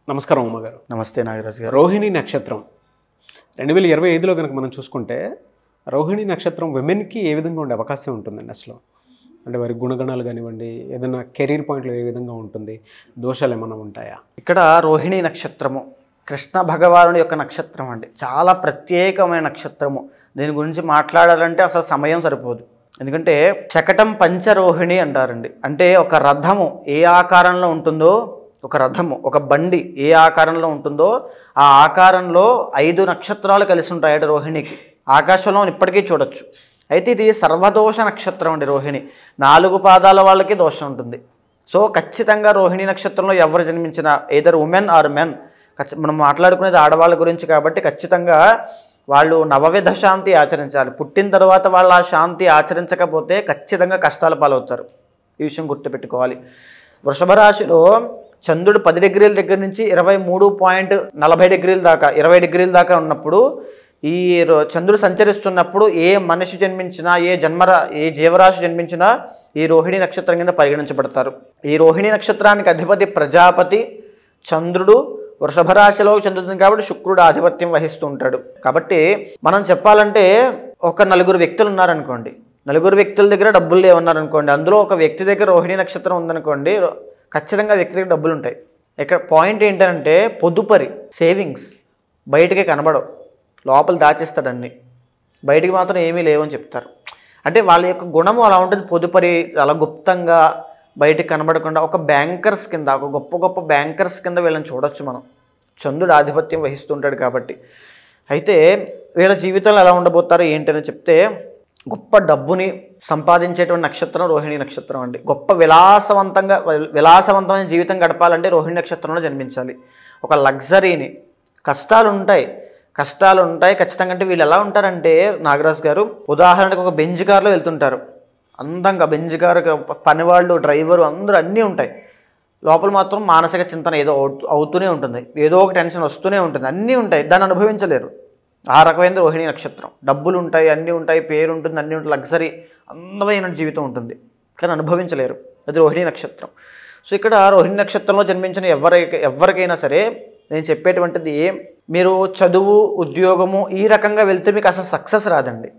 నమస్కారం ఉమ్మ గారు. నమస్తే నాగరాజు గారు. రోహిణి నక్షత్రం 2025లో కనుక మనం చూసుకుంటే రోహిణి నక్షత్రం విమెన్కి ఏ విధంగా ఉండే అవకాశం ఉంటుందండి అసలు? అంటే వారి గుణగణాలు కానివ్వండి, ఏదైనా కెరీర్ పాయింట్లో ఏ విధంగా ఉంటుంది, దోషాలు ఏమైనా ఉంటాయా? ఇక్కడ రోహిణి నక్షత్రము కృష్ణ భగవానుడి యొక్క నక్షత్రం అండి. చాలా ప్రత్యేకమైన నక్షత్రము. దీని గురించి మాట్లాడాలంటే అసలు సమయం సరిపోదు. ఎందుకంటే శకటం పంచరోహిణి అంటారండి. అంటే ఒక రథము ఏ ఆకారంలో ఉంటుందో, ఒక రథము ఒక బండి ఏ ఆకారంలో ఉంటుందో ఆ ఆకారంలో 5 నక్షత్రాలు కలిసి ఉంటాయట రోహిణికి. ఆకాశంలో ఇప్పటికీ చూడొచ్చు. అయితే ఇది సర్వదోష నక్షత్రం అండి. రోహిణి 4 పాదాల వాళ్ళకి దోషం ఉంటుంది. సో ఖచ్చితంగా రోహిణి నక్షత్రంలో ఎవరు జన్మించినా ఎయిదర్ ఉమెన్ ఆర్ మెన్, మనం మాట్లాడుకునేది ఆడవాళ్ళ గురించి కాబట్టి ఖచ్చితంగా వాళ్ళు నవవిధ శాంతి ఆచరించాలి. పుట్టిన తర్వాత వాళ్ళు ఆ శాంతి ఆచరించకపోతే ఖచ్చితంగా కష్టాల పాలవుతారు. ఈ విషయం గుర్తుపెట్టుకోవాలి. వృషభ రాశిలో చంద్రుడు 10 డిగ్రీల దగ్గర నుంచి 23.40 డిగ్రీల దాకా 20 డిగ్రీల దాకా ఉన్నప్పుడు ఈ చంద్రుడు సంచరిస్తున్నప్పుడు ఏ మనిషి జన్మించినా ఏ జీవరాశి జన్మించినా ఈ రోహిణి నక్షత్రం కింద పరిగణించబడతారు. ఈ రోహిణి నక్షత్రానికి అధిపతి ప్రజాపతి చంద్రుడు. వృషభ రాశిలో చెందుతుంది కాబట్టి శుక్రుడు ఆధిపత్యం వహిస్తూ ఉంటాడు. కాబట్టి మనం చెప్పాలంటే ఒక 4 వ్యక్తులు ఉన్నారనుకోండి, 4 వ్యక్తుల దగ్గర డబ్బులు లేవన్నారనుకోండి, అందులో ఒక వ్యక్తి దగ్గర రోహిణి నక్షత్రం ఉందనుకోండి, ఖచ్చితంగా వ్యక్తి దగ్గర డబ్బులు ఉంటాయి. ఇక్కడ పాయింట్ ఏంటంటే పొదుపరి సేవింగ్స్ బయటికి కనబడవు, లోపల దాచేస్తాడన్ని, బయటికి మాత్రం ఏమీ లేవని చెప్తారు. అంటే వాళ్ళ యొక్క గుణము అలా ఉంటుంది. పొదుపరి అలా గుప్తంగా బయటికి కనబడకుండా ఒక బ్యాంకర్స్ కింద, ఒక గొప్ప బ్యాంకర్స్ కింద వీళ్ళని చూడొచ్చు మనం. చంద్రుడు ఆధిపత్యం వహిస్తుంటాడు కాబట్టి. అయితే వీళ్ళ జీవితంలో ఎలా ఉండబోతారో ఏంటని చెప్తే, గొప్ప డబ్బుని సంపాదించేటువంటి నక్షత్రం రోహిణి నక్షత్రం అండి. గొప్ప విలాసవంతమైన జీవితం గడపాలంటే రోహిణి నక్షత్రంలో జన్మించాలి. ఒక లగ్జరీని, కష్టాలు ఉంటాయి ఖచ్చితంగా. అంటే వీళ్ళు ఎలా ఉంటారంటే నాగరాజు గారు, ఉదాహరణకు ఒక బెంజ్ కార్లో వెళ్తుంటారు, అందంగా బెంజ్ కారు, పనివాళ్ళు, డ్రైవరు అందరూ అన్నీ ఉంటాయి. లోపల మాత్రం మానసిక చింతన ఏదో అవుతూనే ఉంటుంది, ఏదో ఒక టెన్షన్ వస్తూనే ఉంటుంది, అన్నీ ఉంటాయి, దాన్ని అనుభవించలేరు. ఆ రకమైన రోహిణి నక్షత్రం. డబ్బులు ఉంటాయి, అన్నీ ఉంటాయి, పేరు ఉంటుంది, అన్నీ ఉంటాయి, లగ్జరీ అందమైన జీవితం ఉంటుంది, కానీ అనుభవించలేరు. అది రోహిణి నక్షత్రం. సో ఇక్కడ రోహిణి నక్షత్రంలో జన్మించిన ఎవరికైనా సరే నేను చెప్పేటువంటిది, మీరు చదువు, ఉద్యోగము ఈ రకంగా వెళ్తే మీకు అసలు సక్సెస్ రాదండి,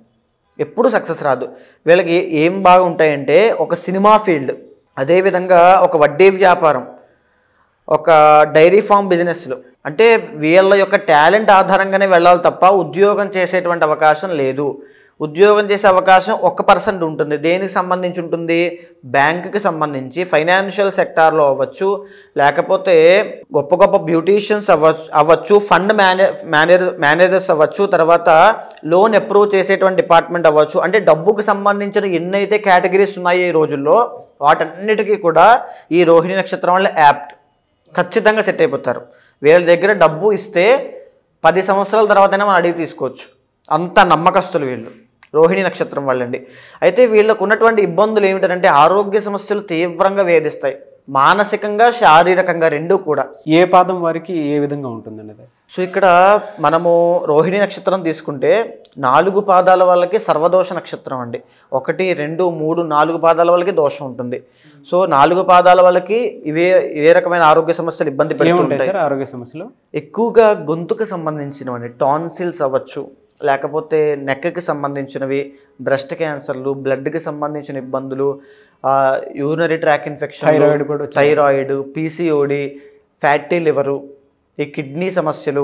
ఎప్పుడు సక్సెస్ రాదు. వీళ్ళకి ఏం బాగుంటాయంటే ఒక సినిమా ఫీల్డ్, అదేవిధంగా ఒక వడ్డీ వ్యాపారం, ఒక డైరీ ఫామ్ బిజినెస్లు. అంటే వీళ్ళ యొక్క టాలెంట్ ఆధారంగానే వెళ్ళాలి తప్ప ఉద్యోగం చేసేటువంటి అవకాశం లేదు. ఉద్యోగం చేసే అవకాశం 1% ఉంటుంది. దేనికి సంబంధించి ఉంటుంది? బ్యాంకుకి సంబంధించి, ఫైనాన్షియల్ సెక్టార్లో అవ్వచ్చు, లేకపోతే గొప్ప బ్యూటీషియన్స్ అవ్వచ్చు, ఫండ్ మేనేజర్స్ అవ్వచ్చు, తర్వాత లోన్ అప్రూవ్ చేసేటువంటి డిపార్ట్మెంట్ అవ్వచ్చు. అంటే డబ్బుకు సంబంధించిన ఎన్నైతే కేటగిరీస్ ఉన్నాయో ఈ రోజుల్లో వాటన్నిటికీ కూడా ఈ రోహిణి నక్షత్రం వల్ల యాప్ట్, ఖచ్చితంగా సెట్ అయిపోతారు. వీళ్ళ దగ్గర డబ్బు ఇస్తే 10 సంవత్సరాల తర్వాతైనా మనం అడిగి తీసుకోవచ్చు, అంత నమ్మకస్తులు వీళ్ళు, రోహిణి నక్షత్రం వాళ్ళండి. అయితే వీళ్ళకు ఉన్నటువంటి ఇబ్బందులు ఏమిటంటే ఆరోగ్య సమస్యలు తీవ్రంగా వేధిస్తాయి, మానసికంగా శారీరకంగా రెండూ కూడా. ఏ పాదం వారికి ఏ విధంగా ఉంటుందండి? సో ఇక్కడ మనము రోహిణి నక్షత్రం తీసుకుంటే 4 పాదాల వాళ్ళకి సర్వదోష నక్షత్రం అండి. 1, 2, 3, 4 పాదాల వాళ్ళకి దోషం ఉంటుంది. సో 4 పాదాల వాళ్ళకి ఇవే రకమైన ఆరోగ్య సమస్యలు ఇబ్బంది పెడుతుంటాయి. ఆరోగ్య సమస్యలు ఎక్కువగా గొంతుకు సంబంధించినవి, టాన్సిల్స్ అవ్వచ్చు, లేకపోతే నెక్కి సంబంధించినవి, బ్రెస్ట్ క్యాన్సర్లు, బ్లడ్కి సంబంధించిన ఇబ్బందులు, urinary tract infection, thyroid, PCOD, fatty liver, ఈ కిడ్నీ సమస్యలు,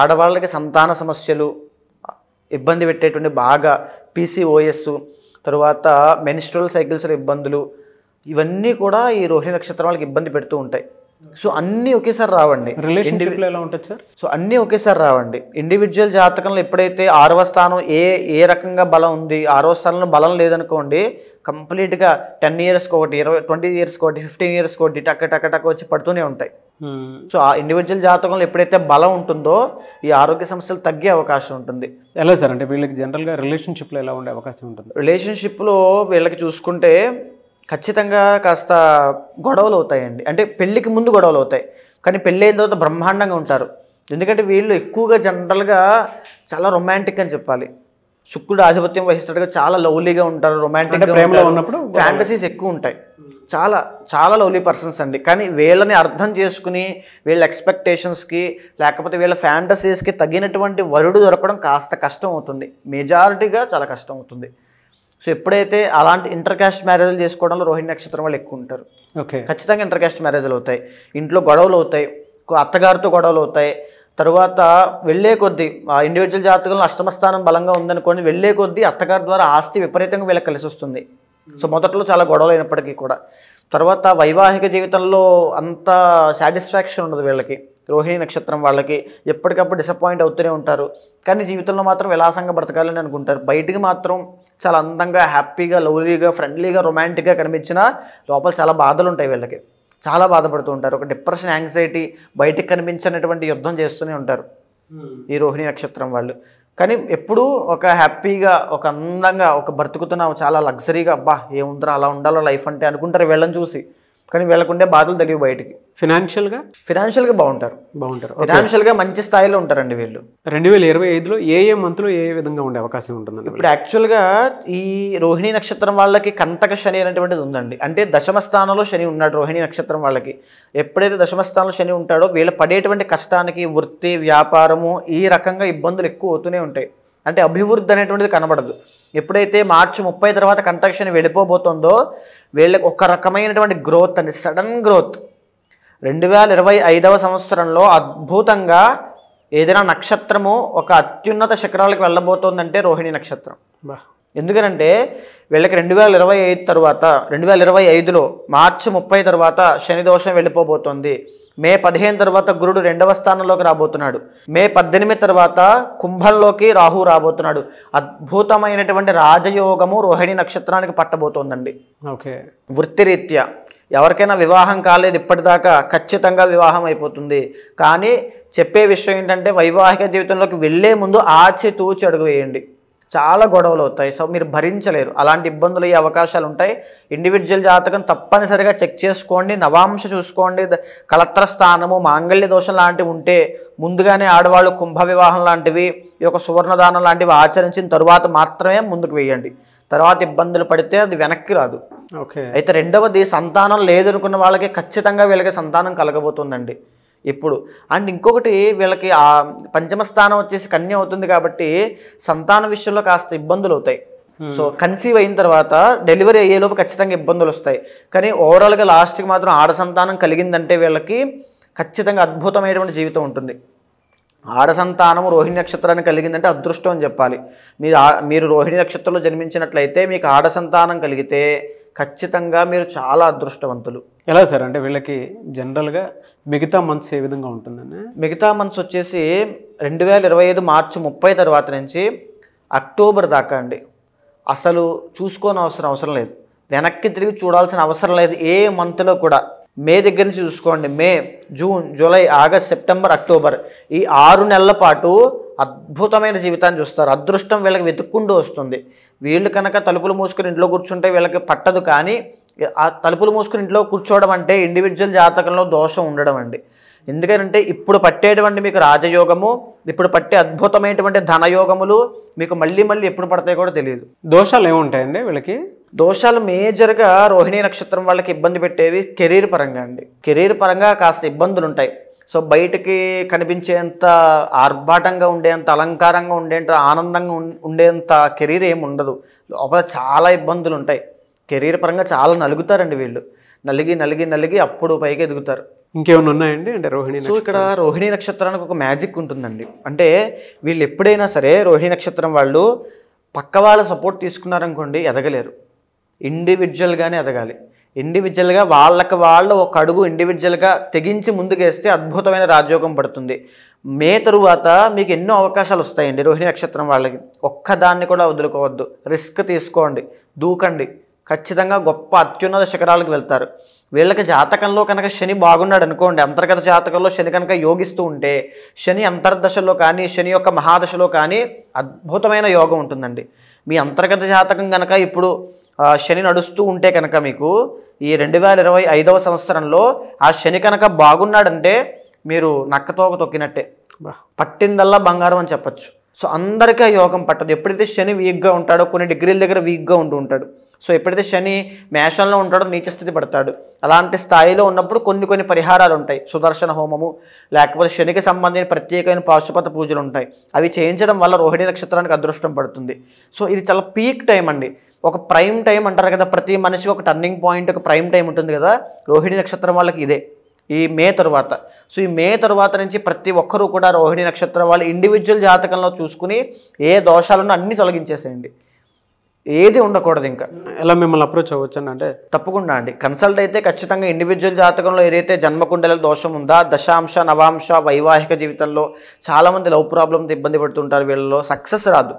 ఆడవాళ్ళకి సంతాన సమస్యలు ఇబ్బంది పెట్టేటువంటి బాగా పీసీఓఎస్, తర్వాత మెన్స్ట్రువల్ సైకిల్స్లో ఇబ్బందులు, ఇవన్నీ కూడా ఈ రోహిణి నక్షత్రం వాళ్ళకి ఇబ్బంది పెడుతూ ఉంటాయి. సో అన్నీ ఒకేసారి రావండి. రిలేషన్షిప్లో ఎలా ఉంటుంది సార్? సో అన్నీ ఒకేసారి రావండి. ఇండివిజువల్ జాతకంలో ఎప్పుడైతే 6వ స్థానం ఏ రకంగా బలం ఉంది, 6వ స్థానంలో బలం లేదనుకోండి, కంప్లీట్గా 10 ఇయర్స్కి ఒకటి, 20 ఇయర్స్కి ఒకటి, 15 ఇయర్స్కి ఒకటి టక్క వచ్చి పడుతూనే ఉంటాయి. సో ఆ ఇండివిజువల్ జాతకంలో ఎప్పుడైతే బలం ఉంటుందో ఈ ఆరోగ్య సమస్యలు తగ్గే అవకాశం ఉంటుంది. ఎలా సార్? అంటే వీళ్ళకి జనరల్గా రిలేషన్షిప్లో ఎలా ఉండే అవకాశం ఉంటుంది? రిలేషన్షిప్లో వీళ్ళకి చూసుకుంటే ఖచ్చితంగా కాస్త గొడవలు అవుతాయండి. అంటే పెళ్ళికి ముందు గొడవలు అవుతాయి, కానీ పెళ్ళి అయిన తర్వాత బ్రహ్మాండంగా ఉంటారు. ఎందుకంటే వీళ్ళు ఎక్కువగా జనరల్గా చాలా రొమాంటిక్ అని చెప్పాలి. శుక్రుడు ఆధిపత్యం వహిస్తాడుగా, చాలా లవ్లీగా ఉంటారు, రొమాంటిక్గా ప్రేమలో ఉన్నప్పుడు ఫ్యాంటసీస్ ఎక్కువ ఉంటాయి. చాలా చాలా లవ్లీ పర్సన్స్ అండి. కానీ వీళ్ళని అర్థం చేసుకుని వీళ్ళ ఎక్స్పెక్టేషన్స్కి లేకపోతే వీళ్ళ ఫ్యాంటసీస్కి తగినటువంటి వరుడు దొరకడం కాస్త కష్టం అవుతుంది, మెజారిటీగా చాలా కష్టం అవుతుంది. సో ఎప్పుడైతే అలాంటి ఇంటర్ కాస్ట్ మ్యారేజ్లు చేసుకోవడంలో రోహిణి నక్షత్రం వాళ్ళు ఎక్కువ ఉంటారు. ఓకే, ఖచ్చితంగా ఇంటర్ కాస్ట్ మ్యారేజ్లు అవుతాయి, ఇంట్లో గొడవలు అవుతాయి, అత్తగారితో గొడవలు అవుతాయి. తర్వాత వెళ్ళే కొద్దీ ఆ ఇండివిజువల్ జాతకంలో అష్టమ స్థానం బలంగా ఉందనుకోండి, వెళ్ళే కొద్దీ అత్తగారి ద్వారా ఆస్తి విపరీతంగా వీళ్ళకి కలిసి వస్తుంది. సో మొదట్లో చాలా గొడవలు అయినప్పటికీ కూడా తర్వాత వైవాహిక జీవితంలో అంత సాటిస్ఫాక్షన్ ఉండదు వీళ్ళకి. రోహిణి నక్షత్రం వాళ్ళకి ఎప్పటికప్పుడు డిసప్పాయింట్ అవుతూనే ఉంటారు, కానీ జీవితంలో మాత్రం విలాసంగా బ్రతకాలని అనుకుంటారు. బయటికి మాత్రం చాలా అందంగా, హ్యాపీగా, లవ్లీగా, ఫ్రెండ్లీగా, రొమాంటిక్గా కనిపించినా లోపల చాలా బాధలు ఉంటాయి వీళ్ళకి. చాలా బాధపడుతూ ఉంటారు. ఒక డిప్రెషన్, యాంగ్జైటీ, బయటికి కనిపించినటువంటి యుద్ధం చేస్తూనే ఉంటారు ఈ రోహిణి నక్షత్రం వాళ్ళు. కానీ ఎప్పుడూ ఒక హ్యాపీగా, ఒక అందంగా, ఒక బ్రతుకుతున్నాం చాలా లగ్జరీగా, అబ్బా ఏముంటారో అలా ఉండాలో లైఫ్ అంటే అనుకుంటారు వీళ్ళని చూసి. కానీ వీళ్ళకుండే బాధలు తెలియవు బయటికి. ఫినాన్షియల్గా బాగుంటారు, ఫినాన్షియల్గా మంచి స్థాయిలో ఉంటారండి వీళ్ళు. 2025లో ఏ మంత్లో ఏ విధంగా ఉండే అవకాశం ఉంటుందండి? ఇప్పుడు యాక్చువల్గా ఈ రోహిణి నక్షత్రం వాళ్ళకి కంటక శని అనేటువంటిది ఉందండి. అంటే దశమ స్థానంలో శని ఉన్నాడు రోహిణి నక్షత్రం వాళ్ళకి. ఎప్పుడైతే దశమ స్థానంలో శని ఉంటాడో వీళ్ళు పడేటువంటి కష్టానికి వృత్తి, వ్యాపారము ఈ రకంగా ఇబ్బందులు ఎక్కువ అవుతూనే ఉంటాయి. అంటే అభివృద్ధి అనేటువంటిది కనబడదు. ఎప్పుడైతే మార్చి 30 తర్వాత కంటక శని వెళ్ళిపోబోతుందో వీళ్ళకి ఒక రకమైనటువంటి గ్రోత్ అండి, సడన్ గ్రోత్. 2025వ సంవత్సరంలో అద్భుతంగా ఏదైనా నక్షత్రము ఒక అత్యున్నత శిఖరాలకు వెళ్ళబోతోందంటే రోహిణి నక్షత్రం. ఎందుకనంటే వీళ్ళకి 2025 తర్వాత 2025లో మార్చి 30 తర్వాత శని దోషం వెళ్ళిపోబోతోంది. మే 15 తర్వాత గురుడు 2వ స్థానంలోకి రాబోతున్నాడు. మే 18 తర్వాత కుంభంలోకి రాహు రాబోతున్నాడు. అద్భుతమైనటువంటి రాజయోగము రోహిణి నక్షత్రానికి పట్టబోతోందండి. ఓకే, వృత్తిరీత్యా ఎవరికైనా వివాహం కాలేదు ఇప్పటిదాకా, ఖచ్చితంగా వివాహం అయిపోతుంది. కానీ చెప్పే విషయం ఏంటంటే వైవాహిక జీవితంలోకి వెళ్ళే ముందు ఆచితూచి అడుగు వేయండి. చాలా గొడవలు అవుతాయి. సో మీరు భరించలేరు, అలాంటి ఇబ్బందులు అయ్యే అవకాశాలు ఉంటాయి. ఇండివిజువల్ జాతకం తప్పనిసరిగా చెక్ చేసుకోండి, నవాంశ చూసుకోండి. కలత్ర స్థానము, మాంగళ్య దోషం లాంటివి ఉంటే ముందుగానే ఆడవాళ్ళు కుంభ వివాహం లాంటివి, ఈ యొక్క సువర్ణదానం లాంటివి ఆచరించిన తరువాత మాత్రమే ముందుకు వేయండి. తర్వాత ఇబ్బందులు పడితే అది వెనక్కి రాదు. ఓకే, అయితే రెండవది సంతానం లేదనుకున్న వాళ్ళకి ఖచ్చితంగా వీళ్ళకి సంతానం కలగబోతుందండి ఇప్పుడు. అండ్ ఇంకొకటి వీళ్ళకి ఆ పంచమ స్థానం వచ్చేసి కన్య అవుతుంది కాబట్టి సంతాన విషయంలో కాస్త ఇబ్బందులు అవుతాయి. సో కన్సీవ్ అయిన తర్వాత డెలివరీ అయ్యేలోపు ఖచ్చితంగా ఇబ్బందులు వస్తాయి. కానీ ఓవరాల్గా లాస్ట్కి మాత్రం ఆడ సంతానం కలిగిందంటే వీళ్ళకి ఖచ్చితంగా అద్భుతమైనటువంటి జీవితం ఉంటుంది. ఆడ సంతానము రోహిణి నక్షత్రాన్ని కలిగిందంటే అదృష్టం అని చెప్పాలి. మీరు రోహిణి నక్షత్రంలో జన్మించినట్లయితే మీకు ఆడ సంతానం కలిగితే ఖచ్చితంగా మీరు చాలా అదృష్టవంతులు. ఎలా సార్? అంటే వీళ్ళకి జనరల్గా మిగతా మంత్స్ ఏ విధంగా ఉంటుందండి? మిగతా మంత్స్ వచ్చేసి 2025 మార్చి 30 తర్వాత నుంచి అక్టోబర్ దాకా అండి. అసలు అవసరం లేదు, వెనక్కి తిరిగి చూడాల్సిన అవసరం లేదు ఏ మంత్లో కూడా. మే దగ్గర నుంచి చూసుకోండి, May, June, July, August, September, October, ఈ 6 నెలల పాటు అద్భుతమైన జీవితాన్ని చూస్తారు. అదృష్టం వీళ్ళకి వెతుక్కుంటూ వస్తుంది. వీళ్ళు కనుక తలుపులు మూసుకుని ఇంట్లో కూర్చుంటే వీళ్ళకి పట్టదు. కానీ ఆ తలుపులు మూసుకుని ఇంట్లో కూర్చోవడం అంటే ఇండివిజువల్ జాతకంలో దోషం ఉండడం అండి. ఎందుకంటే ఇప్పుడు పట్టేటువంటి మీకు రాజయోగము, ఇప్పుడు పట్టే అద్భుతమైనటువంటి ధనయోగములు మీకు మళ్ళీ ఎప్పుడు పడతాయో కూడా తెలియదు. దోషాలు ఏముంటాయండి వీళ్ళకి? దోషాలు మేజర్గా రోహిణి నక్షత్రం వాళ్ళకి ఇబ్బంది పెట్టేవి కెరీర్ పరంగా అండి. కెరీర్ పరంగా కాస్త ఇబ్బందులు ఉంటాయి. సో బయటికి కనిపించేంత ఆర్భాటంగా ఉండేంత, అలంకారంగా ఉండేంత, ఆనందంగా ఉండేంత కెరీర్ ఏమి ఉండదు. లోపల చాలా ఇబ్బందులు ఉంటాయి. కెరీర్ పరంగా చాలా నలుగుతారండి వీళ్ళు. నలిగి అప్పుడు పైకి ఎదుగుతారు. ఇంకేమైనా ఉన్నాయండి అంటే రోహిణి? సో ఇక్కడ రోహిణి నక్షత్రానికి ఒక మ్యాజిక్ ఉంటుందండి. అంటే వీళ్ళు ఎప్పుడైనా సరే రోహిణి నక్షత్రం వాళ్ళు పక్క వాళ్ళ సపోర్ట్ తీసుకున్నారనుకోండి ఎదగలేరు. ఇండివిజువల్గానే ఎదగాలి. ఇండివిజువల్గా వాళ్ళకి వాళ్ళు ఒక అడుగు ఇండివిజువల్గా తెగించి ముందుకేస్తే అద్భుతమైన రాజయోగం పడుతుంది. మే తరువాత మీకు ఎన్నో అవకాశాలు వస్తాయండి రోహిణి నక్షత్రం వాళ్ళకి. ఒక్కదాన్ని కూడా వదులుకోవద్దు, రిస్క్ తీసుకోండి, దూకండి. ఖచ్చితంగా గొప్ప అత్యున్నత శిఖరాలకు వెళ్తారు. వీళ్ళకి జాతకంలో కనుక శని బాగున్నాడు అనుకోండి, అంతర్గత జాతకంలో శని కనుక యోగిస్తూ ఉంటే శని అంతర్దశలో కానీ శని యొక్క మహాదశలో కానీ అద్భుతమైన యోగం ఉంటుందండి. మీ అంతర్గత జాతకం కనుక ఇప్పుడు శని నడుస్తూ ఉంటే కనుక మీకు ఈ 2025వ సంవత్సరంలో ఆ శని కనుక బాగున్నాడంటే మీరు నక్కతోక తొక్కినట్టే, పట్టిందల్లా బంగారం అని చెప్పచ్చు. సో అందరికీ ఆ యోగం పట్టదు. ఎప్పుడైతే శని వీక్గా ఉంటాడో, కొన్ని డిగ్రీల దగ్గర వీక్గా ఉంటూ ఉంటాడు. సో ఎప్పుడైతే శని మేషంలో ఉంటాడో నీచ స్థితి పడతాడు. అలాంటి స్థాయిలో ఉన్నప్పుడు కొన్ని పరిహారాలు ఉంటాయి. సుదర్శన హోమము, లేకపోతే శనికి సంబంధించిన ప్రత్యేకమైన పాశుపత పూజలు ఉంటాయి. అవి చేయించడం వల్ల రోహిణి నక్షత్రానికి అదృష్టం పడుతుంది. సో ఇది చాలా పీక్ టైం అండి. ఒక ప్రైమ్ టైం అంటారు కదా, ప్రతి మనిషికి ఒక టర్నింగ్ పాయింట్, ఒక ప్రైమ్ టైం ఉంటుంది కదా. రోహిణి నక్షత్రం వాళ్ళకి ఇదే, ఈ మే తరువాత. సో ఈ మే తరువాత నుంచి ప్రతి ఒక్కరూ కూడా రోహిణి నక్షత్రం వాళ్ళు ఇండివిజువల్ జాతకంలో చూసుకుని ఏ దోషాలను అన్నీ తొలగించేసేయండి, ఏది ఉండకూడదు. ఇంకా ఎలా మిమ్మల్ని అప్రోచ్ అవ్వచ్చండి? అంటే తప్పకుండా అండి, కన్సల్ట్ అయితే ఖచ్చితంగా ఇండివిజువల్ జాతకంలో ఏదైతే జన్మకుండల దోషం ఉందా, దశాంశ నవాంశ వైవాహిక జీవితంలో చాలామంది లవ్ ప్రాబ్లంతో ఇబ్బంది పడుతుంటారు, వీళ్ళలో సక్సెస్ రాదు,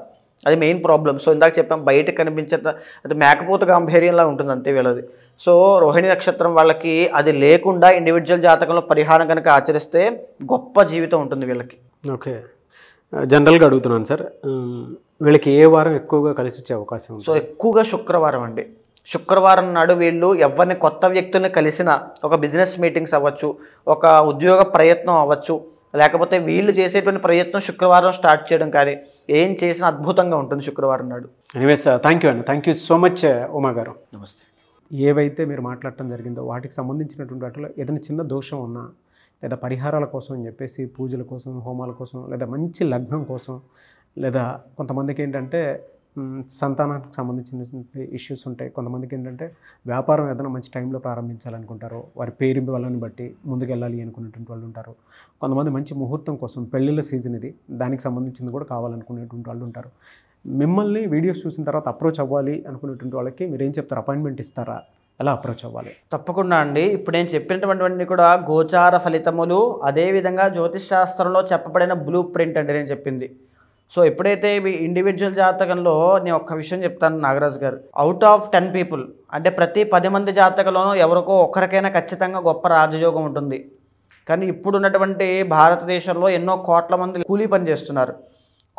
అది మెయిన్ ప్రాబ్లం. సో ఇందాక చెప్పాం, బయటకు కనిపించే అది మేకపోత గాంభీర్యంలా ఉంటుంది అంతే వీళ్ళది. సో రోహిణి నక్షత్రం వాళ్ళకి అది లేకుండా ఇండివిజువల్ జాతకంలో పరిహారం కనుక ఆచరిస్తే గొప్ప జీవితం ఉంటుంది వీళ్ళకి. ఓకే, జనరల్గా అడుగుతున్నాను సార్, వీళ్ళకి ఏ వారం ఎక్కువగా కలిసి వచ్చే అవకాశం ఉంది? సో ఎక్కువగా శుక్రవారం అండి. శుక్రవారం నాడు వీళ్ళు ఎవరిని కొత్త వ్యక్తుల్ని కలిసినా, ఒక బిజినెస్ మీటింగ్స్ అవ్వచ్చు, ఒక ఉద్యోగ ప్రయత్నం అవ్వచ్చు, లేకపోతే వీళ్ళు చేసేటువంటి ప్రయత్నం శుక్రవారం స్టార్ట్ చేయడం కానీ ఏం చేసినా అద్భుతంగా ఉంటుంది శుక్రవారం నాడు. ఎనీవేస్ థ్యాంక్ యూ అండి, thank you so much Uma గారు. నమస్తే. ఏవైతే మీరు మాట్లాడటం జరిగిందో వాటికి సంబంధించినటువంటి వాటిలో ఏదైనా చిన్న దోషం ఉన్నా, లేదా పరిహారాల కోసం అని చెప్పేసి పూజల కోసం, హోమాల కోసం, లేదా మంచి లగ్నం కోసం, లేదా కొంతమందికి ఏంటంటే సంతానానికి సంబంధించినటువంటి ఇష్యూస్ ఉంటాయి. కొంతమందికి ఏంటంటే వ్యాపారం ఏదైనా మంచి టైంలో ప్రారంభించాలనుకుంటారో, వారి పేరు వాళ్ళని బట్టి ముందుకెళ్ళాలి అనుకునేటువంటి వాళ్ళు ఉంటారు. కొంతమంది మంచి ముహూర్తం కోసం, పెళ్ళిళ్ళ సీజన్ ఇది, దానికి సంబంధించింది కూడా కావాలనుకునేటువంటి వాళ్ళు ఉంటారు. మిమ్మల్ని వీడియోస్ చూసిన తర్వాత అప్రోచ్ అవ్వాలి అనుకునేటువంటి వాళ్ళకి మీరు ఏం చెప్తారు? అపాయింట్మెంట్ ఇస్తారా? ఎలా అప్రోచ్ అవ్వాలి? తప్పకుండా అండి. ఇప్పుడు నేను చెప్పినటువంటివన్నీ కూడా గోచార ఫలితములు, అదేవిధంగా జ్యోతిష్ శాస్త్రంలో చెప్పబడిన బ్లూ ప్రింట్ అండి నేను చెప్పింది. సో ఎప్పుడైతే మీ ఇండివిజువల్ జాతకంలో నేను ఒక్క విషయం చెప్తాను నాగరాజు గారు, అవుట్ ఆఫ్ 10 పీపుల్ అంటే ప్రతి 10 మంది జాతకంలోనూ ఎవరికో ఒక్కరికైనా ఖచ్చితంగా గొప్ప రాజయోగం ఉంటుంది. కానీ ఇప్పుడున్నటువంటి భారతదేశంలో ఎన్నో కోట్ల మంది కూలీ పని చేస్తున్నారు.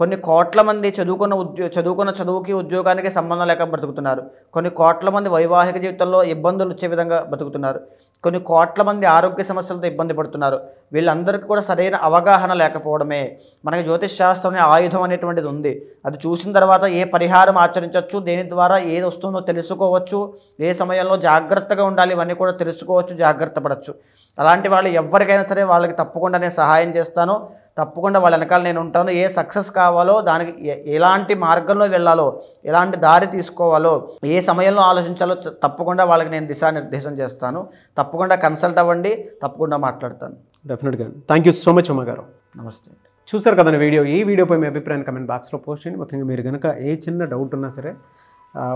కొన్ని కోట్ల మంది చదువుకున్న చదువుకి ఉద్యోగానికి సంబంధం లేక బ్రతుకుతున్నారు. కొన్ని కోట్ల మంది వైవాహిక జీవితంలో ఇబ్బందులు వచ్చే విధంగా బతుకుతున్నారు. కొన్ని కోట్ల మంది ఆరోగ్య సమస్యలతో ఇబ్బంది పడుతున్నారు. వీళ్ళందరికీ కూడా సరైన అవగాహన లేకపోవడమే. మనకి జ్యోతిష్ శాస్త్రం ఆయుధం అనేటువంటిది ఉంది. అది చూసిన తర్వాత ఏ పరిహారం ఆచరించవచ్చు, దేని ద్వారా ఏది వస్తుందో తెలుసుకోవచ్చు, ఏ సమయంలో జాగ్రత్తగా ఉండాలి ఇవన్నీ కూడా తెలుసుకోవచ్చు, జాగ్రత్త పడవచ్చు. అలాంటి వాళ్ళు ఎవరికైనా సరే వాళ్ళకి తప్పకుండా నేను సహాయం చేస్తాను. తప్పకుండా వాళ్ళ వెనకాల నేను ఉంటాను. ఏ సక్సెస్ కావాలో, దానికి ఎలాంటి మార్గంలో వెళ్ళాలో, ఎలాంటి దారి తీసుకోవాలో, ఏ సమయంలో ఆలోచించాలో తప్పకుండా వాళ్ళకి నేను దిశానిర్దేశం చేస్తాను. తప్పకుండా కన్సల్ట్ అవ్వండి, తప్పకుండా మాట్లాడతాను. డెఫినెట్గా. Thank you so much Uma గారు. నమస్తే. చూసారు కదండి వీడియో. ఈ వీడియోపై మీ అభిప్రాయాన్ని కమెంట్ బాక్స్లో పోస్ట్ చేయండి. ముఖ్యంగా మీరు కనుక ఏ చిన్న డౌట్ ఉన్నా సరే,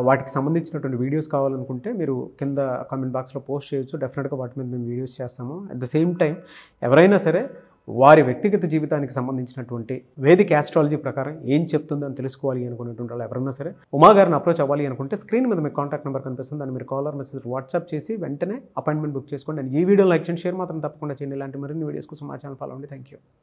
వాటికి సంబంధించినటువంటి వీడియోస్ కావాలనుకుంటే మీరు కింద కామెంట్ బాక్స్లో పోస్ట్ చేయొచ్చు. డెఫినెట్గా వాటి మీద మేము వీడియోస్ చేస్తాము. అట్ ద సేమ్ టైం ఎవరైనా సరే వారి వ్యక్తిగత జీవితానికి సంబంధించినటువంటి వేదిక ఆస్ట్రాలజీ ప్రకారం ఏం చెప్తుందని తెలుసుకోవాలి అనుకునేటువంటి వాళ్ళు ఎవరైనా సరే ఉమా గారిని అప్రోచ్ అవ్వాలి అనుకుంటే స్క్రీన్ మీద మీకు కాంటాక్ట్ నెంబర్ కనిపిస్తుంది. దాన్ని మీరు కాలర్ మెసేజ్ వాట్సాప్ చేసి వెంటనే అపాయింట్మెంట్ బుక్ చేసుకోండి. అండ్ ఈ వీడియో లైక్ చేయండి, షేర్ మాత్రం తప్పకుండా చేయండి. ఇలాంటి మరిన్ని వీడియోస్ కోసం మా ఛానల్ ఫాలో అవ్వండి. Thank you.